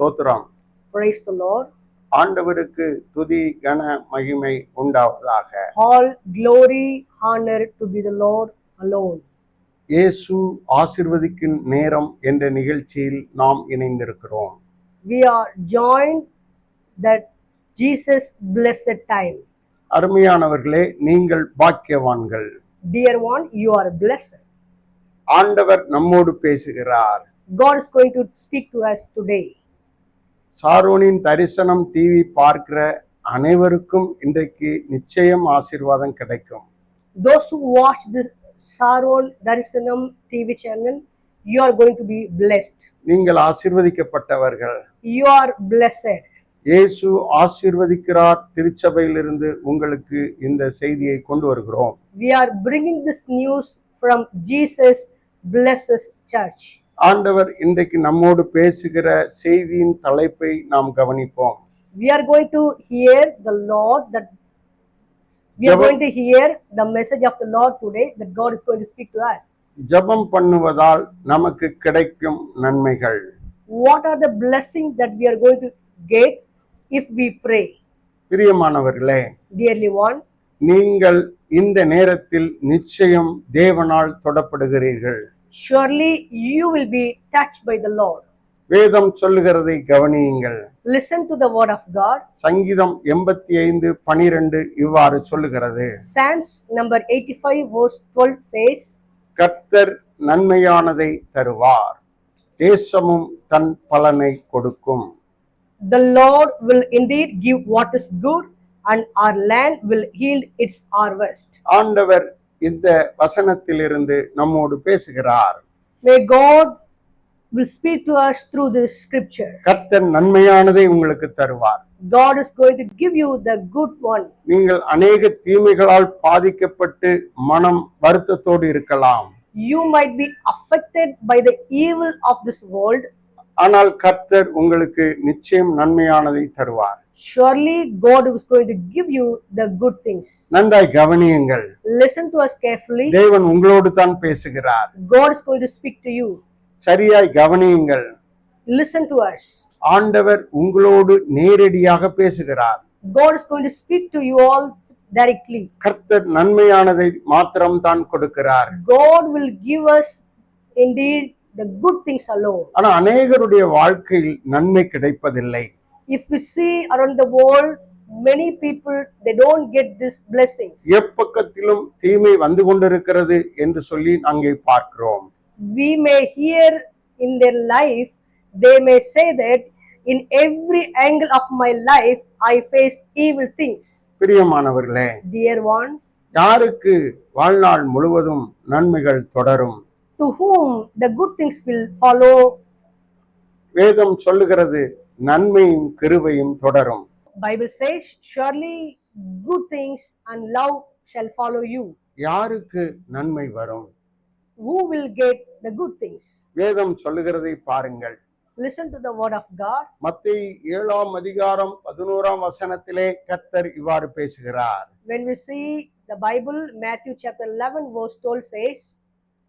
ஸ்தோத்திரம். Praise the Lord. ஆண்டவருக்கு துதி கன மகிமை உண்டாவதாக. All glory, honor to be the Lord alone. இயேசு ஆசீர்வதிக்கும் நேரம் என்ற நிகழ்ச்சியில் நாம் இணைந்திருக்கிறோம். We are joined that Jesus blessed time. அருமையானவர்களே, நீங்கள் பாக்கியவான்கள். Dear one, you are blessed. ஆண்டவர் நம்மோடு பேசுகிறார். God is going to speak to us today. சாரோனின் தரிசனம் டிவி பார்க்கிற அனைவருக்கும் இன்றைக்கு நிச்சயம் ஆசீர்வாதம் கிடைக்கும். Those who watch this Saron Darisanam TV channel, you are going to be blessed. நீங்கள் ஆசீர்வதிக்கப்பட்டவர்கள். You are blessed. இயேசு ஆசீர்வதிக்கிறார் திருச்சபையிலிருந்து உங்களுக்கு இந்த செய்தியை கொண்டு வருகிறோம். We are bringing this news from Jesus Blesses Church. ஆண்டவர் இன்றைக்கு நம்மோடு பேசுகிற செய்தியின் தலைப்பை நாம் கவனிப்போம். We are going to hear the Lord that we are going to hear the message of the Lord today that God is going to speak to us. ஜெபம் பண்ணுவதால் நமக்கு கிடைக்கும் நன்மைகள். What are the blessings that we are going to get if we pray? பிரியமானவர்களே, Dearly one, நீங்கள் இந்த நேரத்தில் நிச்சயம் தேவனால் தொடப்படுகிறீர்கள். surely you will be touched by the Lord. வேதம் சொல்லுகிறதை கவனியுங்கள். Listen to the word of God. சங்கீதம் 85:12 இவ்வாறு சொல்லுகிறது. Psalms number 85 verse 12 says, கர்த்தர் நன்மையானதை தருவார், தேசமும் தன் பலனை கொடுக்கும். the Lord will indeed give what is good, and our land will yield its harvest. ஆண்டவர் இந்த வசனத்திலிருந்து நம்மோடு பேசுகிறார். May God will speak to us through this scripture. கர்த்தர் நன்மையானதை உங்களுக்கு தருவார். God is going to give you the good one. நீங்கள் அநேக தீமைகளால் பாதிக்கப்பட்டு மனம் வருத்தத்தோடு இருக்கலாம். You might be affected by the evil of this world. ஆனால் கர்த்தர் உங்களுக்கு நிச்சயம் நன்மையானதை தருவார். Surely God is going to give you the good things. நன்றாய் கவனியுங்கள். Listen to us carefully. தேவன் உங்களோடு தான் பேசுகிறார். God is going to speak to you. சரியாய் கவனியுங்கள். Listen to us. ஆண்டவர் உங்களோடு நேரடியாக பேசுகிறார். God is going to speak to you all directly. கர்த்தர் நன்மையானதை மாத்திரம் தான் கொடுக்கிறார். God will give us indeed the good things alone. ஆனா அநேகருடைய வாழ்க்கையில் நன்மை கிடைப்பதில்லை. If we see around the world, many people, they don't get these blessings. எப்பக்கத்திலும் தீமை வந்து கொண்டிருக்கிறது என்று சொல்லி அங்கே பார்க்கிறோம். We may hear in their life, they may say that in every angle of my life, I face evil things. பிரியமானவர்களே, Dear one, யாருக்கு வாழ்நாள் முழுவதும் நன்மைகள் தொடரும்? to whom the good things will follow. வேதம் சொல்லுகிறது, நன்மையும் கிருபையும் தொடரும். Bible says, surely good things and love shall follow you. யாருக்கு நன்மை வரும்? Who will get the good things? வேதம் சொல்லுகிறதை பாருங்கள். Listen to the word of God. மத்தேயு 7:11 கர்த்தர் இவ்வாறு பேசுகிறார். When we see the Bible, Matthew chapter 11 verse 12 says,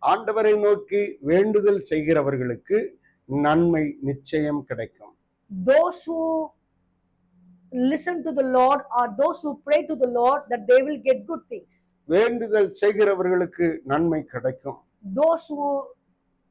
ஆண்டவரை நோக்கி வேண்டுதல் செய்கிறவர்களுக்கு நன்மை நிச்சயம் கிடைக்கும். those who listen to the Lord, or those who pray to the Lord, that they will get good things. வேண்டுதல் செய்கிறவர்களுக்கு நன்மை கிடைக்கும். Those who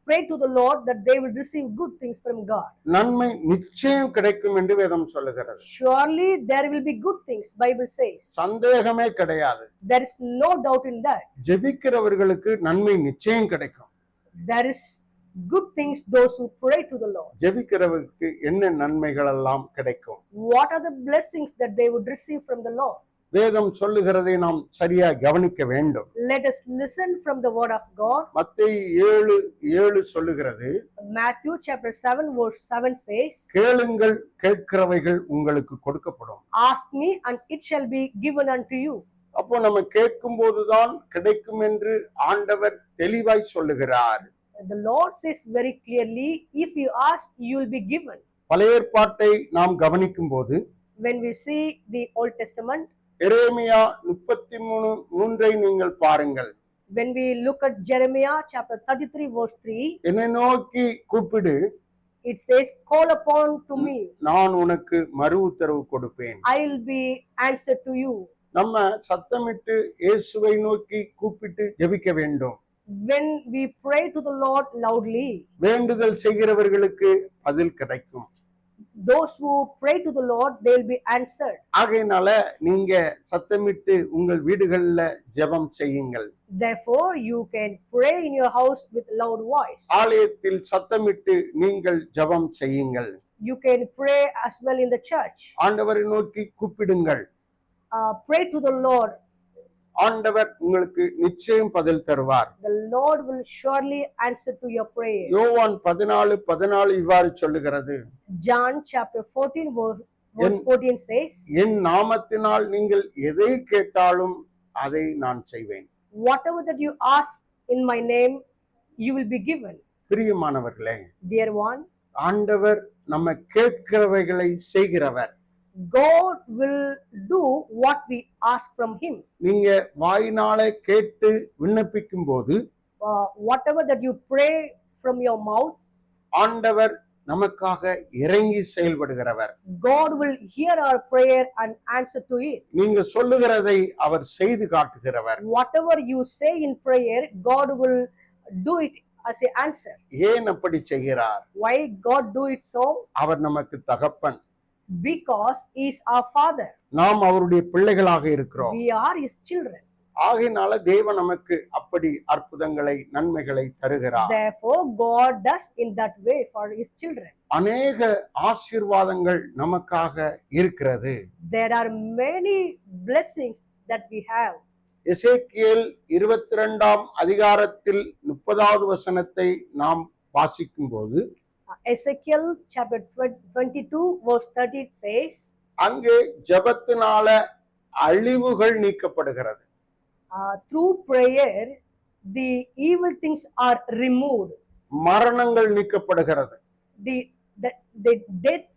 pray to the Lord, that they will receive good things from God. நன்மை நிச்சயம் கிடைக்கும் என்று வேதம் சொல்லுகிறது. Surely there will be good things, Bible says. சந்தேகமே கிடையாது. There is no doubt in that. ஜெபிக்கிறவர்களுக்கு நன்மை நிச்சயம் கிடைக்கும். There is good things those who pray to the Lord. ஜெபிக்கிறவர்களுக்கு என்ன நன்மைகள் எல்லாம் கிடைக்கும்? What are the blessings that they would receive from the Lord? வேதம் சொல்லுகிறதை நாம் சரியா கவனிக்க வேண்டும். Let us listen from the word of God. மத்தேயு 7:7 சொல்லுகிறது, Matthew chapter 7 verse 7 says, கேளுங்கள், கேட்கிறவைகள் உங்களுக்கு கொடுக்கப்படும். ask me and it shall be given unto you. அப்போ நம்ம கேட்கும் போதுதான் கிடைக்கும் என்று ஆண்டவர் தெளிவாய் சொல்லுகிறார். The Lord says very clearly, if you ask, you will be given. பழைய ஏற்பாட்டை நாம் கவனிக்கும் போது, When we see the Old Testament, எரேமியா 33:3 நீங்கள் பாருங்கள். when we look at Jeremiah chapter 33 verse 3, என்னை நோக்கி கூப்பிடு, it says, call upon to me, நான் உனக்கு மறு உத்தரவு கொடுப்பேன். I will be answered to you. நம்ம சத்தமிட்டு இயேசுவை நோக்கி கூப்பிட்டு ஜெபிக்க வேண்டும். When we pray to the Lord loudly, வேண்டுதல் செய்கிறவர்களுக்கு பதில் கிடைக்கும். those who pray to the Lord, they will be answered. ஆகையினால நீங்க சத்தமிட்டு உங்கள் வீடுகள்ல ஜெபம் செய்யுங்கள். Therefore, you can pray in your house with loud voice. ஆலயத்தில் சத்தமிட்டு நீங்கள் ஜெபம் செய்யுங்கள். You can pray as well in the church. ஆண்டவரை நோக்கி கூப்பிடுங்கள். Pray to the Lord. ஆண்டவர் உங்களுக்கு நிச்சயம் பதில் தருவார். The Lord will surely answer to your prayer. யோவான் 14:14 இவ்வாறு சொல்லுகிறது. John chapter 14 verse 14 says, என் நாமத்தினால் நீங்கள் எதை கேட்டாலும் அதை நான் செய்வேன். whatever that you ask in my name, you will be given. பிரியமானவர்களே, Dear one, ஆண்டவர் நம்ம கேட்கிறவைகளை செய்கிறவர். God will do what we ask from him. நீங்க வாயினாலே கேட்டு விண்ணப்பிக்கும் போது Whatever that you pray from your mouth, ஆண்டவர் நமக்காக இறங்கி செயல்படுகிறவர். God will hear our prayer and answer to it. நீங்க சொல்லுகிறதை அவர் செய்து காட்டுகிறவர். Whatever you say in prayer, God will do it as an answer. ஏன் அப்படி செய்கிறார்? Why God do it so? அவர் நமக்கு தகப்பன். Because he is our father. நாம் அவருடைய பிள்ளைகளாக இருக்கிறோம். We are his children. ஆகையினால தேவன் நமக்கு அப்படி அற்புதங்களை நன்மைகளை தருகிறார். Therefore, God does in that way for his children. அநேக ஆசீர்வாதங்கள் நமக்காக இருக்கிறது. There are many blessings that we have. எசேக்கியேல் 22ஆம் அதிகாரத்தில் 30வது வசனத்தை நாம் வாசிக்கும் போது Ezekiel chapter 22 verse 30 says, அங்கே ஜெபத்தினால அழிவுகள் நீக்கப்படுகிறது. through prayer the evil things are removed. மரணங்கள் நீக்கப்படுகிறது. The death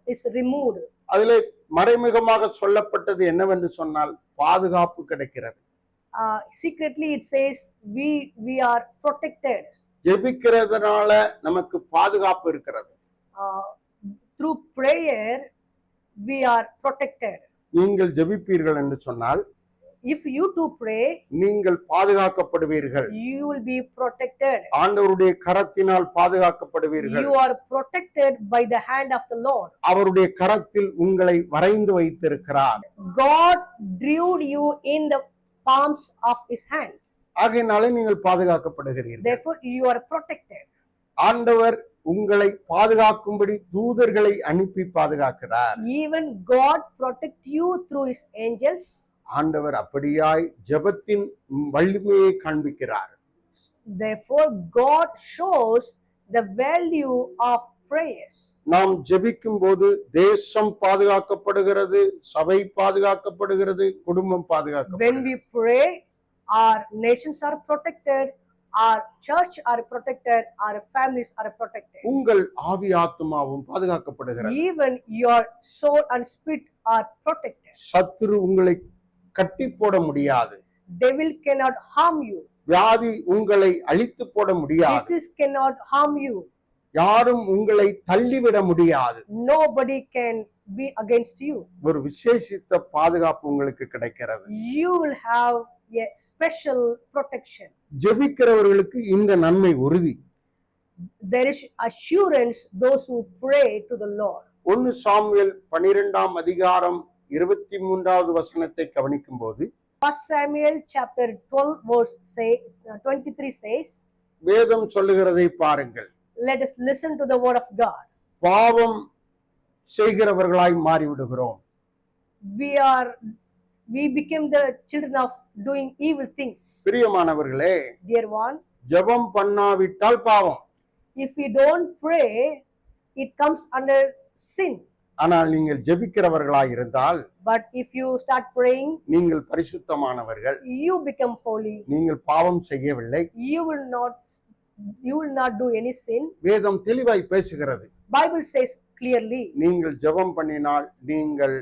is removed. அதிலே மறைமுகமாக சொல்லப்பட்டது என்னவென்று சொன்னால் பாதுகாப்பு கிடைக்கிறது. Secretly it says we are protected. ஜெபிக்கிறதுனால நமக்கு பாதுகாப்பு இருக்கிறது. Through prayer we are protected. நீங்கள் ஜெபிப்பீர்கள் என்று சொன்னால் If you too pray, நீங்கள் பாதுகாக்கப்படுவீர்கள். you will be protected. ஆண்டவருடைய கரத்தினால் பாதுகாக்கப்படுவீர்கள். You are protected by the hand of the Lord. அவருடைய கரத்தில் உங்களை வரைந்து வைத்திருக்கிறார். God drew you in the palms of his hands. ஆகையினாலே நீங்கள் பாதுகாக்கப்படுகிறீர்கள். Therefore you are protected. ஆண்டவர் உங்களை பாதுகாக்கும்படி தூதர்களை அனுப்பி பாதுகாக்கிறார். Even God protect you through his angels. ஆண்டவர் அப்படியாய் ஜெபத்தின் வலிமையை காண்பிக்கிறார். Therefore God shows the value of prayers. நாம் ஜெபிக்கும் போது தேசம் பாதுகாக்கப்படுகிறது, சபை பாதுகாக்கப்படுகிறது, குடும்பம் When பாதுகாக்கப்படுகிறது. we pray, our nations are protected, our church are protected, our families are protected. உங்கள் ஆவி ஆத்துமாவும் பாதுகாக்கப்படுகிறது. Even your soul and spirit are protected. சத்துரு உங்களை கட்டி போட முடியாது. Devil cannot harm you. வியாதி உங்களை அழித்து போட முடியாது. Disease cannot harm you. யாரும் உங்களை தள்ளிவிட முடியாது. Nobody can be against you. ஒரு விசேஷித்த பாதுகாப்பு உங்களுக்கு கிடைக்கிறது. You will have a special protection. ஜெபிக்கிறவர்களுக்கு இந்த நன்மை உறுதி. There is assurance those who pray to the Lord. 1 Samuel 12ஆம் அதிகாரம் 23வது வசனத்தை கவனிக்கும் போது 1 Samuel chapter 12 verse 23 says, வேதம் சொல்லுகிறதை பாருங்கள். let us listen to the word of God. பாவம் செய்கிறவர்களாய் மாறிவிடுகிறோம். We became the children of doing evil things. பிரியமானவர்களே, Dear one, ஜெபம் பண்ணாவிட்டால் பாவம். if we don't pray, it comes under sin. ஆனால் நீங்கள் ஜெபிக்கிறவர்களாய் இருந்தால் But if you start praying, நீங்கள் பரிசுத்தமானவர்கள். you become holy. நீங்கள் பாவம் செய்யவில்லை. You will not do any sin. வேதம் தெளிவாய் பேசுகிறது. Bible says clearly, நீங்கள் ஜெபம் பண்ணினால் நீங்கள்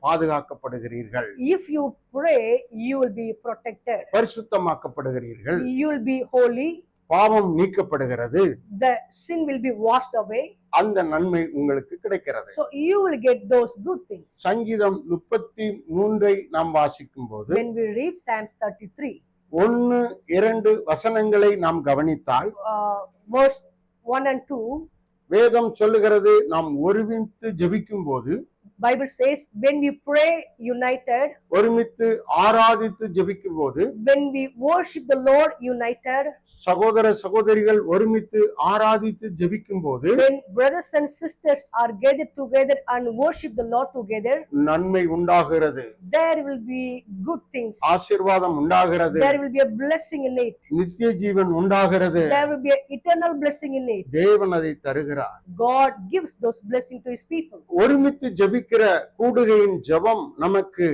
பாதுகாக்கப்படுகிறீர்கள். if you pray, you will be protected. பரிசுத்தமாக்கப்படுகிறீர்கள். You will be holy. பாவம் நீக்கப்படுகிறது. the sin will be washed away. அந்த நன்மை உங்களுக்கு கிடைக்கிறது. So you will get those good things. சங்கீதம் 33 நாம் வாசிக்கும் போது When we read Psalms 33, 1-2 வசனங்களை நாம் கவனித்தால் verse 1 and 2, வேதம் சொல்லுகிறது, நாம் ஒருமித்து ஜெபிக்கும் போது, Bible says when we pray united, ஒருமித்து ஆராதித்து ஜெபிக்கும் போது, when we worship the Lord united, சகோதர சகோதரிகள் ஒருமித்து ஆராதித்து ஜெபிக்கும் போது, when brothers and sisters are gathered together and worship the Lord together, நன்மை உண்டாகிறது, there will be good things, ஆசீர்வாதம் உண்டாகிறது, there will be a blessing in it, நித்திய ஜீவன் உண்டாகிறது. there will be an eternal blessing in it. தேவன் அதை தருகிறார். God gives those blessings to his people. ஒருமித்து ஜெபிக்கிற கூடுகையின் ஜெபம் நமக்கு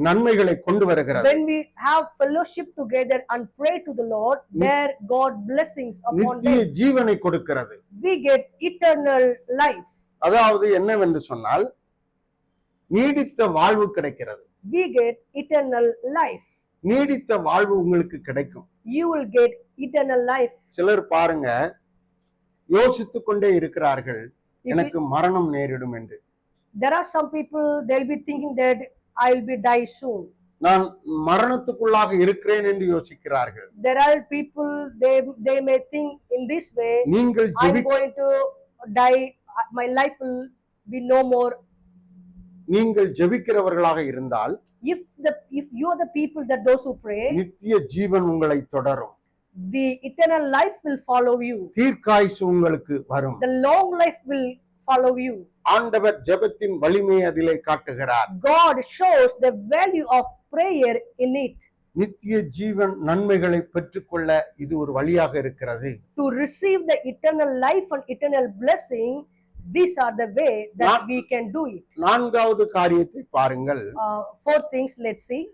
நன்மைகளை கொண்டு வருகிறது. When we have fellowship together and pray to the Lord, there God blessings upon நித்திய them. ஜீவனை கொடுக்கிறது. We get eternal life. அதாவது என்னவென்று சொன்னால், நீடித்த வாழ்வு கிடைக்கிறது. We get eternal life. நீடித்த வாழ்வு உங்களுக்கு கிடைக்கும். You will get eternal life. சிலர் பாருங்க, யோசித்துக் கொண்டே இருக்கிறார்கள், If எனக்கு மரணம் நேரிடும் என்று. There are some people, they'll be thinking that I will be die soon. நான் மரணத்துக்குள்ளாக இருக்கிறேன் என்று யோசிக்கிறார்கள். There are people, they may think in this way, நீங்கள் I'm going to die, my life will be no more. நீங்கள் ஜெபிக்கிறவர்களாக இருந்தால், If you are the people that those who pray, நித்திய ஜீவன் உங்களை தொடரும். the eternal life will follow you. தீர்க்காயுசு உங்களுக்கு வரும். The long life will follow you. ஆண்டவர் ஜெபத்தின் வலிமையை அதிலே காட்டுகிறார். God shows the value of prayer in it. நித்திய ஜீவன் நன்மைகளை பெற்றுக்கொள்ள இது ஒரு வழியாக இருக்கிறது. To receive the eternal life and eternal blessing, these are the way that we can do it. நான்காவது காரியத்தை பாருங்கள். Four things, let's see.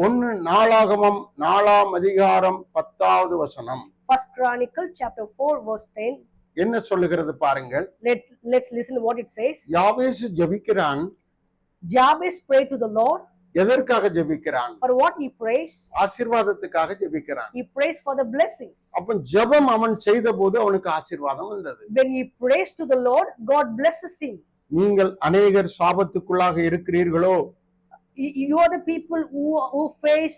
1 நாளாகமம் 4ஆம் அதிகாரம் 10வது வசனம். First Chronicle chapter 4 verse 10. என்ன சொல்லுகிறது பாருங்கள். Let's listen to what it says. யாபேசு ஜெபிக்கிறான். Jabez prayed to the Lord. எதற்காக ஜெபிக்கிறான்? For what he prays? ஆசீர்வாதத்துக்காக ஜெபிக்கிறான். He prays for the blessings. அப்ப ஜெபம் அவன் செய்தபோது அவனுக்கு ஆசீர்வாதம் வந்தது. When he prays to the Lord, God blesses him. நீங்கள் அநேகர் சாபத்துக்குள்ளாக இருக்கிறீர்களோ? You are the people who face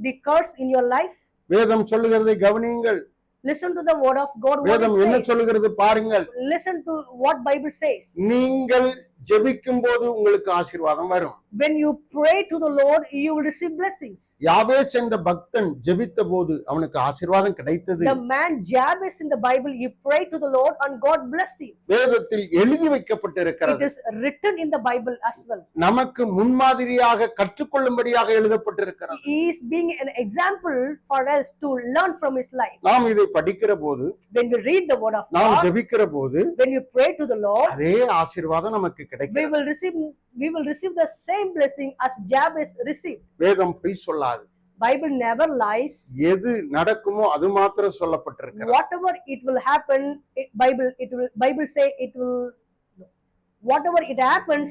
the curse in your life. வேதம் சொல்லுகிறதை கவனியுங்கள். Listen to the word of God. வேதம் என்ன சொல்லுகிறது பாருங்கள். Listen to what Bible says. நீங்கள் ஜெபிக்கும் போது உங்களுக்கு ஆசீர்வாதம் வரும். When you pray to the Lord, you will receive blessings. யாபேஸ் என்ற பக்தன் ஜெபித்த போது அவனுக்கு ஆசீர்வாதம் கிடைத்தது. The man Jabez in the Bible, he prayed to the Lord and God blessed him. வேதத்தில் எழுதி வைக்கப்பட்டிருக்கிறது. It is written in the Bible as well. நமக்கு முன்மாதிரியாக கற்றுக்கொள்ளும்படியாக எழுதப்பட்டிருக்கிறது. He is being an example for us to learn from his life. நாம் இதை படிக்கிற போது, When we read the word of நாம் God, ஜெபிக்கிற போது, when you pray to the Lord, அதே ஆசீர்வாதம் நமக்கு we கிடைக்கும். will receive the same blessing as Jabez received. வேதம் பொய் சொல்லாது. Bible never lies. எது நடக்குமோ அது மாத்திரம் சொல்லப்பட்டிருக்கிறது. Whatever it will happen, Bible say it will. Whatever it happens,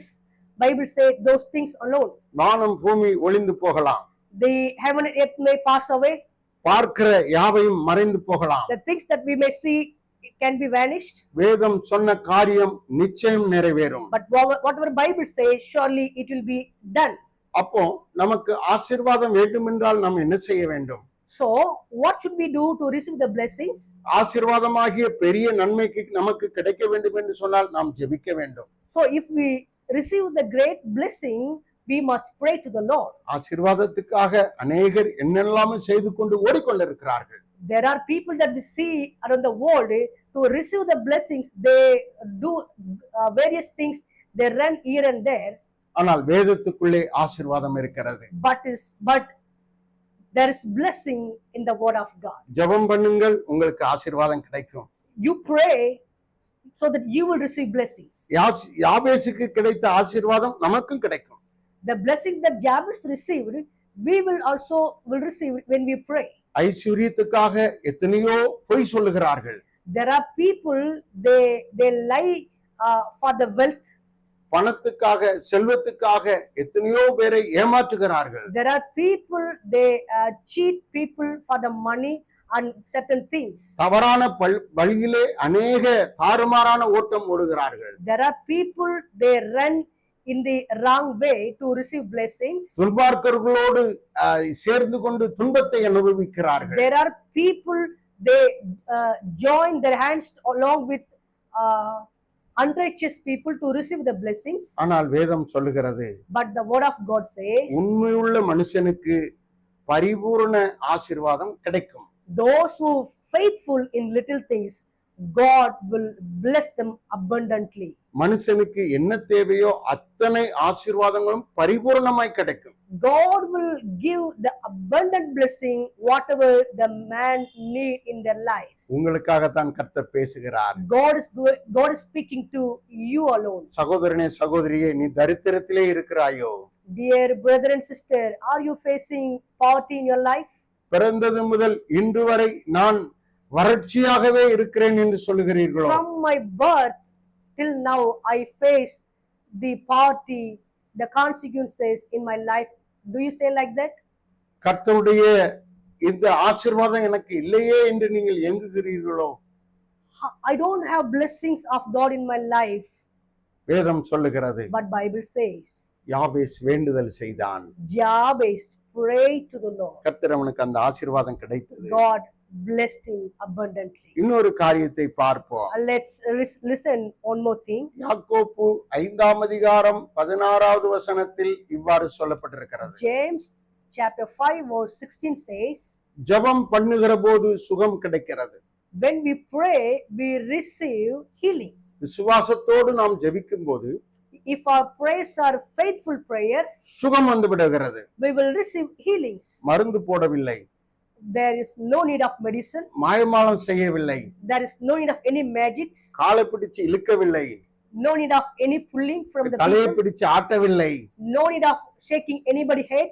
Bible say those things alone. வானம் பூமி ஒளிந்து போகலாம். The heaven and earth may pass away. பார்க்கிற யாவையும் மறைந்து போகலாம். The things that we may see, it can be vanished. வேதம் சொன்ன காரியம் நிச்சயம் நிறைவேறும். But whatever Bible says, surely it will be done. அப்போ நமக்கு ஆசீர்வாதம் வேண்டும் என்றால் நாம் என்ன செய்ய வேண்டும்? So what should we do to receive the blessings? ஆசீர்வாதமாகிய பெரிய நன்மைக்கு நமக்கு கிடைக்க வேண்டும் என்று சொன்னால் நாம் ஜெபிக்க வேண்டும். So if we receive the great blessing, we must pray to the Lord. ஆசீர்வாதத்துக்காக அநேகர் என்னெல்லாம் செய்து கொண்டு ஓடிக்கொண்டிருக்கிறார்கள். There are people that we see around the world, to receive the blessings, they do various things, they run here and there. ஆனால் வேதத்துக்குள்ளே ஆசீர்வாதம் இருக்கிறது. But there is blessing in the word of God. ஜெபம் பண்ணுங்கள், உங்களுக்கு ஆசீர்வாதம் கிடைக்கும். You pray so that you will receive blessings. யாபேசுக்கு கிடைத்த ஆசீர்வாதம் நமக்கும் கிடைக்கும். The blessing that Jabez received, we will also receive when we pray. ஐஸ்வரியத்துக்காக எத்தனையோ பொய் சொல்லுகிறார்கள். There are people, they lie for the wealth. பணத்துக்காக, செல்வத்துக்காக எத்தனையோ பேரை ஏமாற்றுகிறார்கள். There are people, they cheat people for the money on certain things. தவறான வழியிலே அநேக தாறுமாறான ஓட்டம் ஓடுகிறார்கள். There are people, they run in the wrong way to receive blessings. துன்பார்க்கர்களோடு சேர்ந்து கொண்டு துன்பத்தை அனுபவிக்கிறார்கள். There are people, they join their hands along with unrighteous people to receive the blessings. ஆனால் வேதம் சொல்லுகிறது, But the word of God says, உண்மையுள்ள மனுஷனுக்கு பரிபூரண ஆசீர்வாதம் கிடைக்கும். those who faithful in little things, God will bless them abundantly. மனுஷனுக்கு என்ன தேவையோ அத்தனை ஆசீர்வாதங்களும் பரிபூரணமாய் கிடைக்கும். God will give the abundant blessing whatever the man need in their lives. உங்களுக்காகத்தான் கர்த்தர் பேசுகிறார். God is speaking to you alone. சகோதரனே சகோதரியே, நீ தரித்திரத்திலே இருக்கிறாயோ? Dear brother and sister, are you facing poverty in your life? பிறந்தது முதல் இன்று வரை நான் வறட்சியாகவே இருக்கிறேன் என்று சொல்லுகிறீர்களோ? From my birth till now I face the poverty, the consequences in my life. Do you say like that? கர்த்தருடைய இந்த ஆசீர்வாதம் எனக்கு இல்லையே என்று நீங்கள் எங்குகிறீர்களோ? I don't have blessings of God in my life. வேதம் சொல்லுகிறது, But Bible says, யாபேஸ் வேண்டுதல் செய்தான், Jabez prayed to the Lord. கர்த்தர் அவனுக்கு அந்த ஆசீர்வாதம் கிடைத்தது. God blessed him abundantly. இன்னொரு காரியத்தை பார்ப்போம். Let's listen one more thing. யாக்கோப்பு 5ஆம் அதிகாரம் 16வது வசனத்தில் இவ்வாறு சொல்லப்பட்டிருக்கிறது. James chapter 5 verse 16 says, ஜெபம் பண்ணுகிற போது சுகம் கிடைக்கிறது. when we pray we receive healing. விசுவாசத்தோடு நாம் ஜெபிக்கும் போது If our prayers are faithful prayer, சுகம் வந்து விடுகிறது. we will receive healings. மருந்து போடவில்லை, There is no need of medicine. மாயமாலம் செய்யவில்லை, There is no need of any magics. காலை பிடிச்சு இழுக்கவில்லை, No need of any pulling from the தலையை people. பிடிச்சு ஆட்டவில்லை, No need of shaking anybody's head.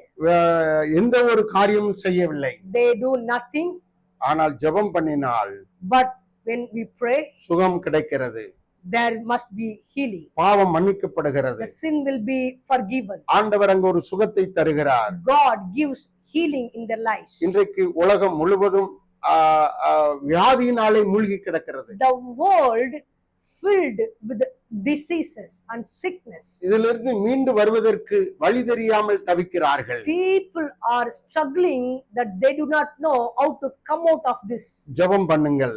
எந்த ஒரு காரியமும் செய்யவில்லை. They do nothing. ஆனால் ஜெபம் பண்ணினால் But when we pray, சுகம் கிடைக்கிறது. there must be healing. பாவம் மன்னிக்கப்படுகிறது. The sin will be forgiven. ஆண்டவர் அங்கு ஒரு சுகத்தை தருகிறார். God gives healing in their lives. இன்றைக்கு உலகம் முழுவதும் வியாதியினாலே மூழ்கி கிடக்கிறது. The world filled with diseases and sickness. இதிலிருந்து மீண்டு வருவதற்கு வழி தெரியாமல் தவிக்கிறார்கள். People are struggling that they do not know how to come out of this. ஜெபம் பண்ணுங்கள்.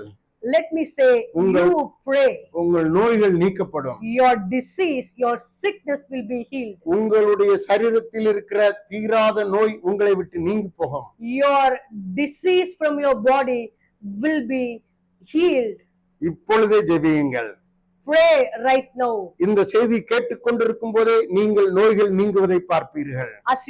Let me say, you pray. உங்கள் நோய்கள் நீக்கப்படும். Your disease, your sickness will be healed. உங்களுடைய சரீரத்தில் இருக்கிற தீராத நோய் உங்களை விட்டு நீங்கி போகும். Your disease from your body will be healed. இப்பொழுதே ஜெபியுங்கள். Pray right now. இந்த செய்தி கேட்டுக்கொண்டிருக்கும் போதே நீங்கள் நோய்கள் நீங்குவதை பார்ப்பீர்கள். As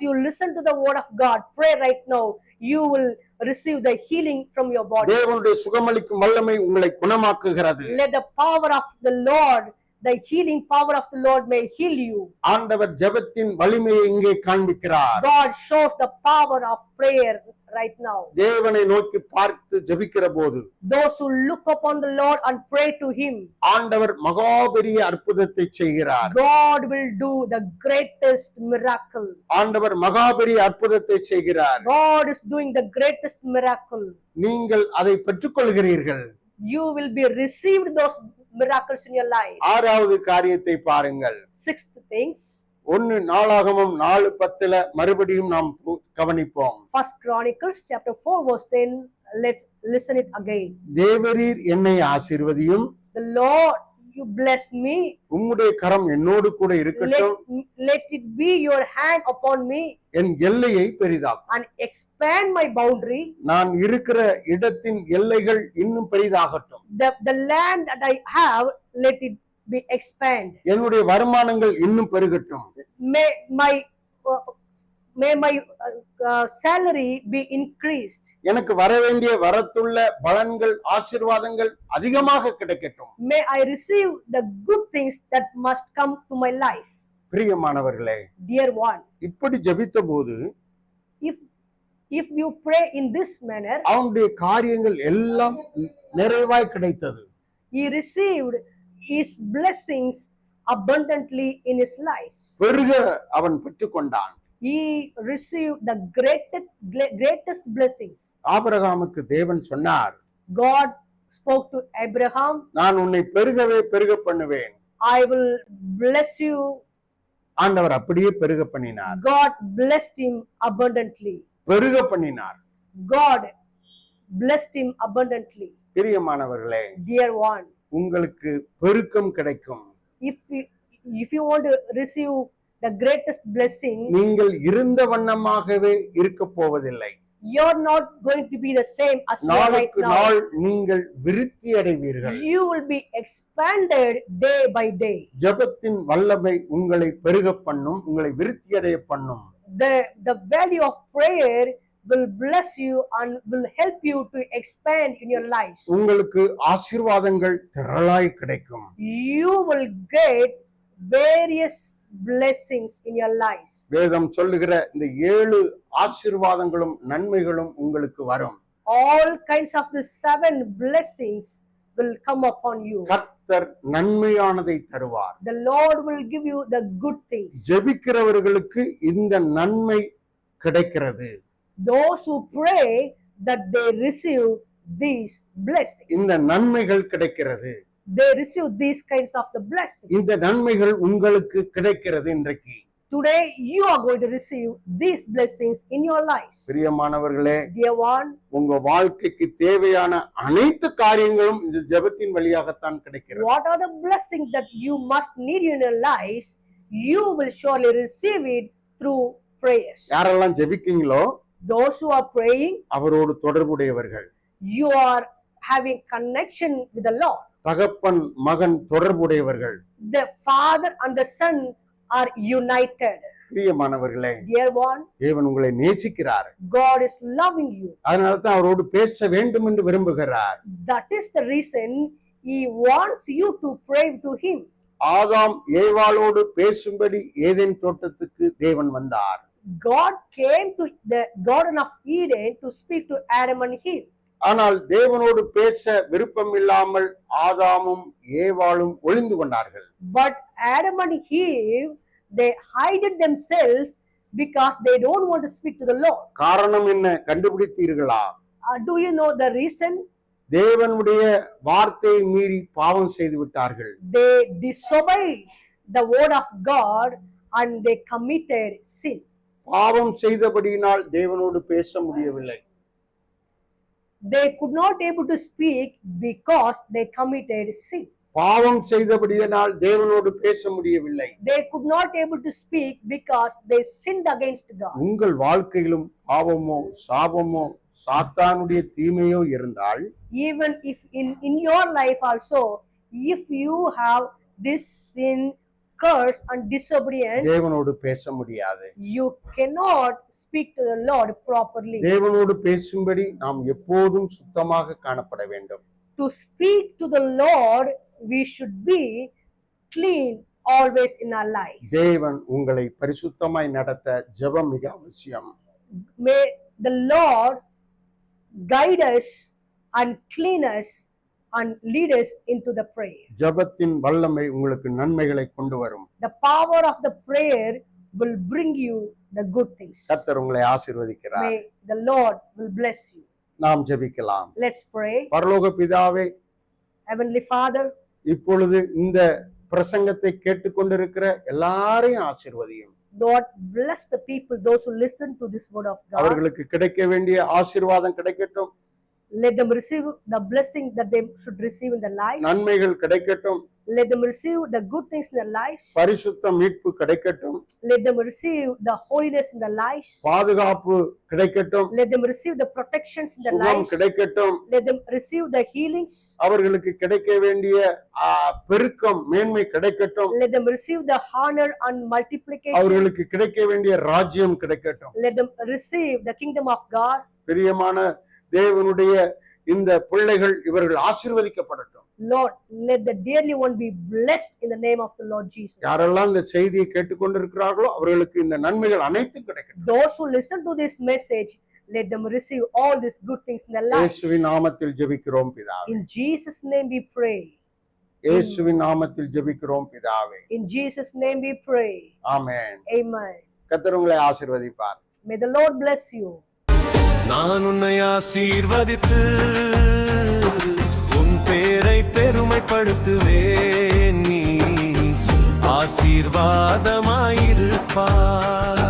you listen to the word of God, pray right now. You will receive the healing from your body. தேவனுடைய சுகமளிக்கும் வல்லமை உங்களை குணமாக்குகிறது. Let the power of the Lord, the healing power of the Lord may heal you. ஆண்டவர் ஜெபத்தின் வலிமையை இங்கே காண்பிக்கிறார். God shows the power of prayer right now. தேவனை நோக்கி பார்த்து ஜெபிக்கிற போது Those who look upon the Lord and pray to him, ஆண்டவர் மகா பெரிய அற்புதத்தை செய்கிறார். God will do the greatest miracle. ஆண்டவர் மகா பெரிய அற்புதத்தை செய்கிறார். God is doing the greatest miracle. நீங்கள் அதை பெற்றுக்கொள்கிறீர்கள். You will be received those miracles in your life. ஆறாவது காரியத்தை பாருங்கள். Sixth things, 1 நாளாகமம் 4:10 மறுபடியும் நாம் கவனிப்போம். First Chronicles chapter 4 verse 10. Let's listen it again. தேவரீர் என்னை ஆசீர்வதியும், The Lord, you bless me. உம்முடைய கரம் என்னோடு கூட இருக்கட்டும், Let it be your hand upon me என் எல்லையை பெரிதாக்கும். and expand my boundary. நான் இருக்கிற இடத்தின் எல்லைகள் இன்னும் பெரிதாகட்டும். The land that I have, let it be expand. என்னுடைய வருமானங்கள் இன்னும் பெருகட்டும். May my salary be increased. எனக்கு வர வேண்டிய வரத்துள்ள பலன்கள் ஆசீர்வாதங்கள் அதிகமாக கிடைக்கட்டும். May I receive the good things that must come to my life. பிரியமானவர்களே, Dear one, இப்படி ஜெபித்த போது if you pray in this manner, அவனுடைய காரியங்கள் எல்லாம் நிறைவாய் கிடைத்தது. he received his blessings abundantly in his life. பெருக அவன் பெற்றுக்கொண்டான். he received the greatest blessings. ஆபிரகாமுக்கு தேவன் சொன்னார், God spoke to Abraham, நான் உன்னை பெருகவே பெருக பண்ணுவேன். I will bless you. ஆண்டவர் அப்படியே பெருக பண்ணினார். God blessed him abundantly. பெருக பண்ணினார். God blessed him abundantly. பிரியமானவர்களே, Dear one, உங்களுக்கு பெருக்கம் கிடைக்கும். if you want to receive the greatest blessing, நீங்கள் இருந்த வண்ணமாகவே இருக்க போவதில்லை. you're not going to be the same as you are right நாளுக்கு now. நாள் நீங்கள் விருத்தி அடைவீர்கள். You will be expanded day by day. ஜெபத்தின் வல்லமை உங்களை பெருக பண்ணும், உங்களை விருத்தி அடைய பண்ணும். The value of prayer will bless you and will help you to expand in your life. உங்களுக்கு ஆசீர்வாதங்கள் திரளாய் கிடைக்கும். You will get various blessings in your life. வேதம் சொல்லுகிற இந்த 7 ஆசீர்வாதங்களும் நன்மைகளும் உங்களுக்கு வரும். All kinds of the 7 blessings will come upon you. கர்த்தர் நன்மையானதை தருவார். The Lord will give you the good things. ஜெபிக்கிறவர்களுக்கு இந்த நன்மை கிடைக்கிறது. Those who pray that they receive these blessings. இந்த நன்மைகள் கிடைக்கிறது. They receive these kinds of the blessings. இந்த நன்மைகள் உங்களுக்கு கிடைக்கிறது இன்றைக்கு. Today you are going to receive these blessings in your life. பிரியமானவர்களே, Dear one, உங்க வாழ்க்கைக்கு தேவையான அனைத்து காரியங்களும் இந்த ஜெபத்தின் வழியாகத்தான் கிடைக்கிறது. what are the blessings that you must need in your life? You will surely receive it through prayers. யாரெல்லாம் ஜெபிக்கீங்களோ Those who are praying, அவரோடு தொடர்புடையவர்கள். you are having connection with the Lord. தகப்பன் மகன் தொடர்புடையவர்கள். The father and the son are united. பிரியமானவர்களே, Dear one, தேவன் உங்களை நேசிக்கிறார். God is loving you. அதனால தான் அவரோடு பேச வேண்டும் என்று விரும்புகிறார். That is the reason he wants you to pray to him. ஆதாம் ஏவாளோடு பேசும்படி ஏதேன் தோட்டத்துக்கு தேவன் வந்தார். God came to the Garden of Eden to speak to Adam and Eve. ஆனால் தேவனோடு பேச விருப்பம் இல்லாமல் ஆதாமும் ஏவாளும் ஒளிந்து கொண்டார்கள். But Adam and Eve, they hid themselves because they don't want to speak to the Lord. காரணம் என்ன கண்டுபிடித்தீர்களா? Do you know the reason? தேவனுடைய வார்த்தையை மீறி பாவம் செய்து விட்டார்கள். They disobeyed the word of God and they committed sin. பாவம் செய்தபடியினால் தேவனோடு பேச முடியவில்லை. They could not able to speak because they committed sin. பாவம் செய்தபடியினால் தேவனோடு பேச முடியவில்லை. They could not able to speak because they sinned against God. உங்கள் வாழ்க்கையிலும் பாவமோ சாபமோ சாத்தானுடைய தீமையோ இருந்தால், Even if in your life also, if you have this sin, curse and disobedience, தேவனோடு பேச முடியாது. you cannot speak to the Lord properly. தேவனோடு பேசும்படி நாம் எப்போதும் சுத்தமாக காணப்பட வேண்டும். To speak to the Lord, we should be clean always in our lives. தேவன் உங்களை பரிசுத்தமாய் நடத்த ஜெபம் மிக அவசியம். May the Lord guide us and clean us and lead us into the prayer. ஜெபத்தின் வல்லமை உங்களுக்கு நன்மைகளை கொண்டு வரும். The power of the prayer will bring you the good things. கர்த்தர் உங்களை ஆசீர்வதிக்கிறார். May the Lord will bless you. நாம் ஜெபிக்கலாம். Let's pray. பரலோக பிதாவே, Heavenly Father, இப்பொழுது இந்த பிரசங்கத்தை கேட்டுக்கொண்டிருக்கிற எல்லாரையும் ஆசீர்வதியும். Lord, bless the people, those who listen to this word of God. அவர்களுக்கு கிடைக்க வேண்டிய ஆசீர்வாதம் கிடைக்கட்டும். Let them receive the blessing that they should receive in their life. நன்மைகள் கிடைக்கட்டும். Let them receive the good things in their life. பரிசுத்த மீட்பு கிடைக்கட்டும். Let them receive the holiness in their life. பாதுகாப்பு கிடைக்கட்டும். Let them receive the protections in their சுகம் life. கிடைக்கட்டும். Let them receive the healings. அவர்களுக்கு கிடைக்க வேண்டிய பெருக்கம் மேன்மை கிடைக்கட்டும். Let them receive the honor and multiplication. அவர்களுக்கு கிடைக்க வேண்டிய ராஜ்யம் கிடைக்கட்டும். Let them receive the kingdom of God. பிரியமான தேவனுடைய இந்த பிள்ளைகள் இவர்கள் ஆசீர்வதிக்கப்படட்டும். Lord, let the dearly one be blessed in the name of the Lord Jesus. யாரெல்லாம் இந்த செய்தியை கேட்டுக்கொண்டிருக்கிறார்களோ அவர்களுக்கு இந்த நன்மைகள் அனைத்தும் கிடைக்கட்டும். Those who listen to this message, let them receive all these good things in their life. இயேசுவின் நாமத்தில் ஜெபிக்கிறோம் பிதாவே. In Jesus' name we pray. இயேசுவின் நாமத்தில் ஜெபிக்கிறோம் பிதாவே. In Jesus' name we pray. Amen. Amen. கர்த்தர் உங்களை ஆசீர்வதிப்பார். May the Lord bless you. நான் உன்னை ஆசீர்வதித்து உன் பேரை பெருமைப்படுத்துவேன். நீ ஆசீர்வாதமாயிருப்பாய்.